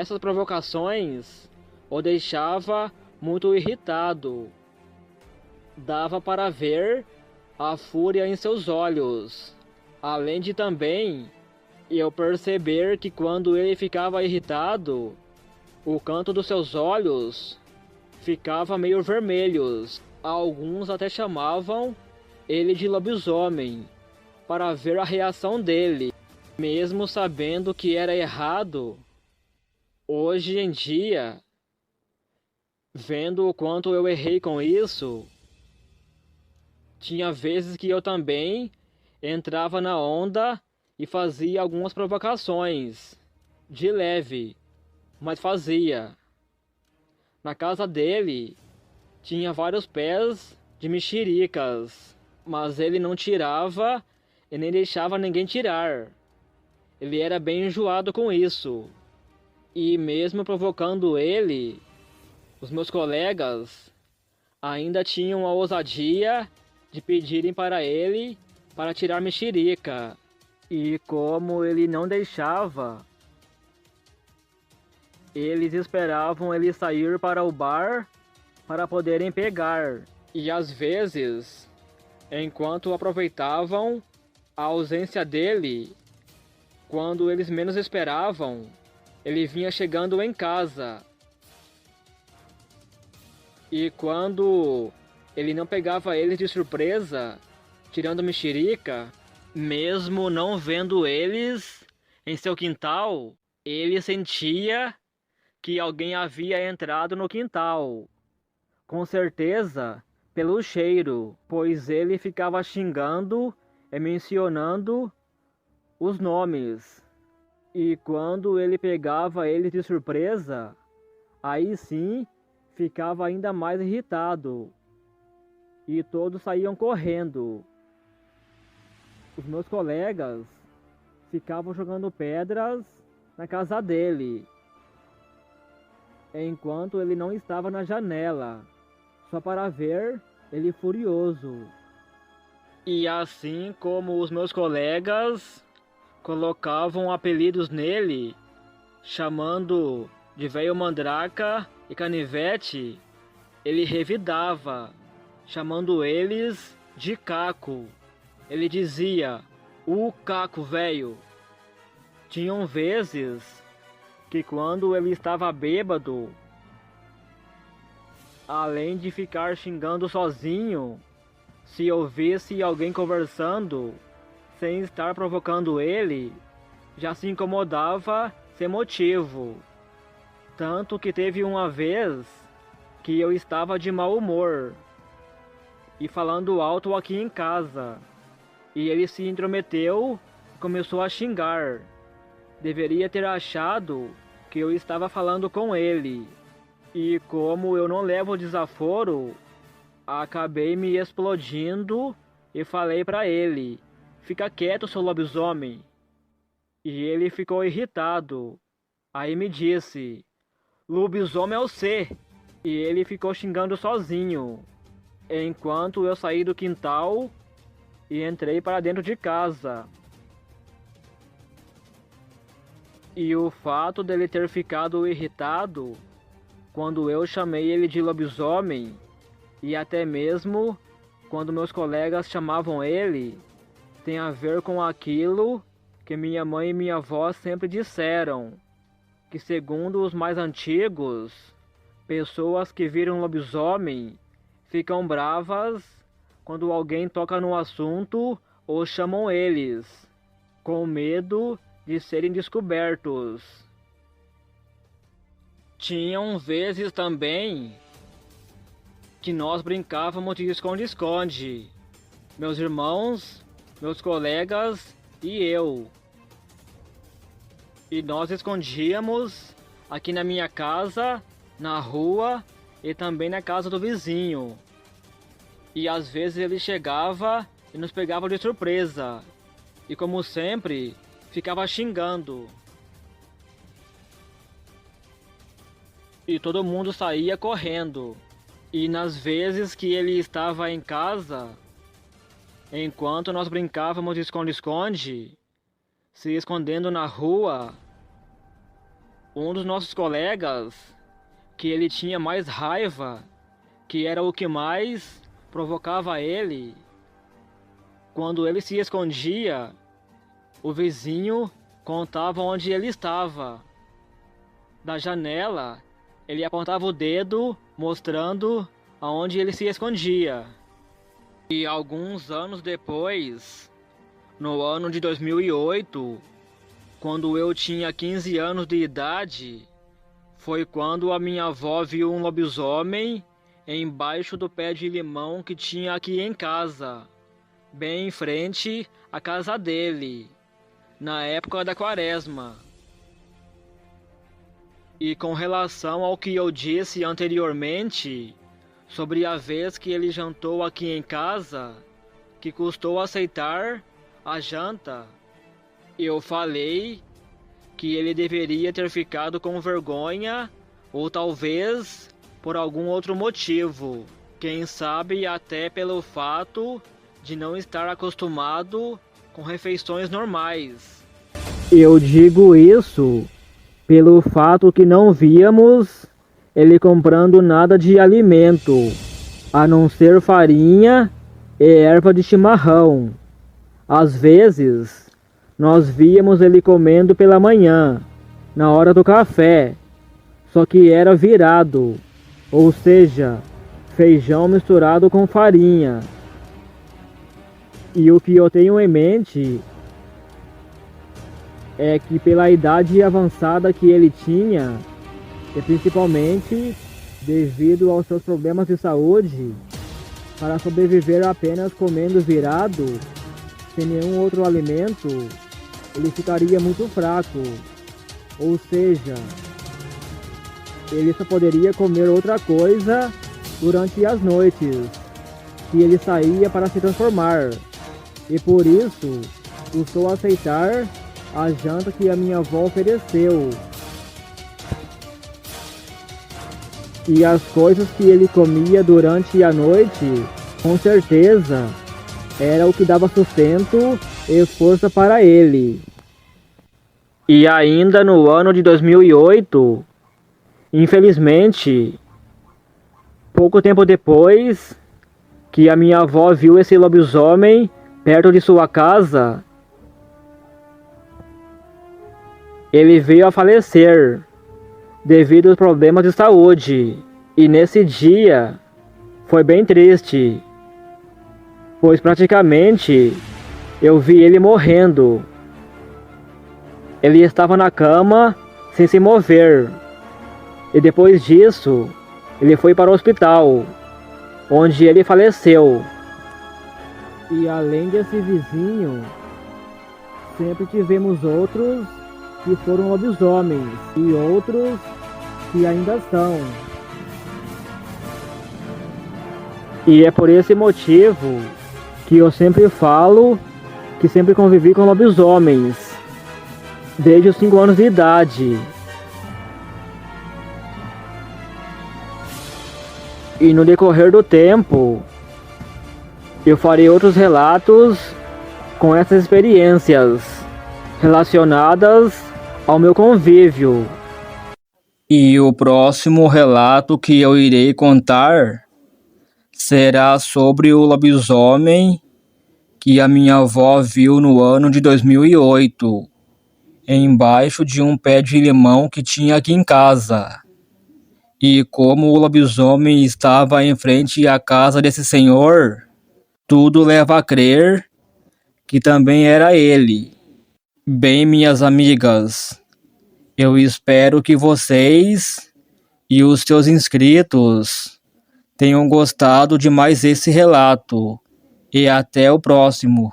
essas provocações o deixava muito irritado. Dava para ver a fúria em seus olhos, além de também eu perceber que quando ele ficava irritado, o canto dos seus olhos ficava meio vermelhos. Alguns até chamavam ele de lobisomem, para ver a reação dele, mesmo sabendo que era errado. Hoje em dia, vendo o quanto eu errei com isso, tinha vezes que eu também entrava na onda e fazia algumas provocações, de leve, mas fazia. Na casa dele, tinha vários pés de mexericas, mas ele não tirava e nem deixava ninguém tirar. Ele era bem enjoado com isso. E mesmo provocando ele, os meus colegas ainda tinham a ousadia de pedirem para ele para tirar mexerica. E como ele não deixava, eles esperavam ele sair para o bar para poderem pegar. E às vezes, enquanto aproveitavam a ausência dele, quando eles menos esperavam, ele vinha chegando em casa. E quando ele não pegava eles de surpresa, tirando mexerica, mesmo não vendo eles em seu quintal, ele sentia que alguém havia entrado no quintal. Com certeza, pelo cheiro, pois ele ficava xingando e mencionando os nomes. E quando ele pegava eles de surpresa, aí sim ficava ainda mais irritado. E todos saíam correndo. Os meus colegas ficavam jogando pedras na casa dele, enquanto ele não estava na janela, só para ver ele furioso. E assim como os meus colegas colocavam apelidos nele, chamando de velho mandraca e canivete, ele revidava, chamando eles de caco. Ele dizia, o caco velho. Tinham vezes que quando ele estava bêbado, além de ficar xingando sozinho, se ouvisse alguém conversando, sem estar provocando ele, já se incomodava sem motivo. Tanto que teve uma vez que eu estava de mau humor e falando alto aqui em casa, e ele se intrometeu e começou a xingar. Deveria ter achado que eu estava falando com ele. E como eu não levo desaforo, acabei me explodindo e falei para ele, fica quieto, seu lobisomem. E ele ficou irritado. Aí me disse, lobisomem é você. E ele ficou xingando sozinho, enquanto eu saí do quintal e entrei para dentro de casa. E o fato dele ter ficado irritado quando eu chamei ele de lobisomem, e até mesmo quando meus colegas chamavam ele, tem a ver com aquilo que minha mãe e minha avó sempre disseram, que segundo os mais antigos, pessoas que viram lobisomem ficam bravas quando alguém toca no assunto ou chamam eles, com medo de serem descobertos. Tinham vezes também que nós brincávamos de esconde-esconde, meus irmãos, meus colegas e eu. E nós escondíamos aqui na minha casa, na rua e também na casa do vizinho. E às vezes ele chegava e nos pegava de surpresa. E como sempre, ficava xingando. E todo mundo saía correndo. E nas vezes que ele estava em casa, enquanto nós brincávamos de esconde-esconde, se escondendo na rua, Um dos nossos colegas, que ele tinha mais raiva, que era o que mais provocava ele, quando ele se escondia, o vizinho contava onde ele estava. Da janela, ele apontava o dedo, mostrando aonde ele se escondia. E alguns anos depois, no ano de 2008, quando eu tinha 15 anos de idade, foi quando a minha avó viu um lobisomem embaixo do pé de limão que tinha aqui em casa, bem em frente à casa dele, na época da quaresma. E com relação ao que eu disse anteriormente, sobre a vez que ele jantou aqui em casa, que custou aceitar a janta, eu falei que ele deveria ter ficado com vergonha, ou talvez por algum outro motivo, quem sabe até pelo fato de não estar acostumado com refeições normais. Eu digo isso pelo fato que não víamos ele comprando nada de alimento, a não ser farinha e erva de chimarrão. Às vezes, nós víamos ele comendo pela manhã, na hora do café, só que era virado, ou seja, feijão misturado com farinha. E o que eu tenho em mente é que pela idade avançada que ele tinha, e principalmente devido aos seus problemas de saúde, para sobreviver apenas comendo virado, sem nenhum outro alimento, ele ficaria muito fraco. Ou seja, ele só poderia comer outra coisa durante as noites que ele saía para se transformar. E por isso, custou aceitar a janta que a minha avó ofereceu. E as coisas que ele comia durante a noite, com certeza, era o que dava sustento e força para ele. E ainda no ano de 2008, infelizmente, pouco tempo depois que a minha avó viu esse lobisomem perto de sua casa, ele veio a falecer devido aos problemas de saúde. E nesse dia foi bem triste, pois praticamente eu vi ele morrendo. Ele estava na cama sem se mover. E depois disso, ele foi para o hospital, onde ele faleceu. E além desse vizinho, sempre tivemos outros que foram lobisomens e outros que ainda são. E é por esse motivo que eu sempre falo que sempre convivi com lobisomens, desde os 5 anos de idade. E no decorrer do tempo, eu farei outros relatos com essas experiências relacionadas ao meu convívio. E o próximo relato que eu irei contar será sobre o lobisomem que a minha avó viu no ano de 2008, embaixo de um pé de limão que tinha aqui em casa. E como o lobisomem estava em frente à casa desse senhor, tudo leva a crer que também era ele. Bem, minhas amigas, eu espero que vocês e os seus inscritos tenham gostado de mais esse relato. E até o próximo.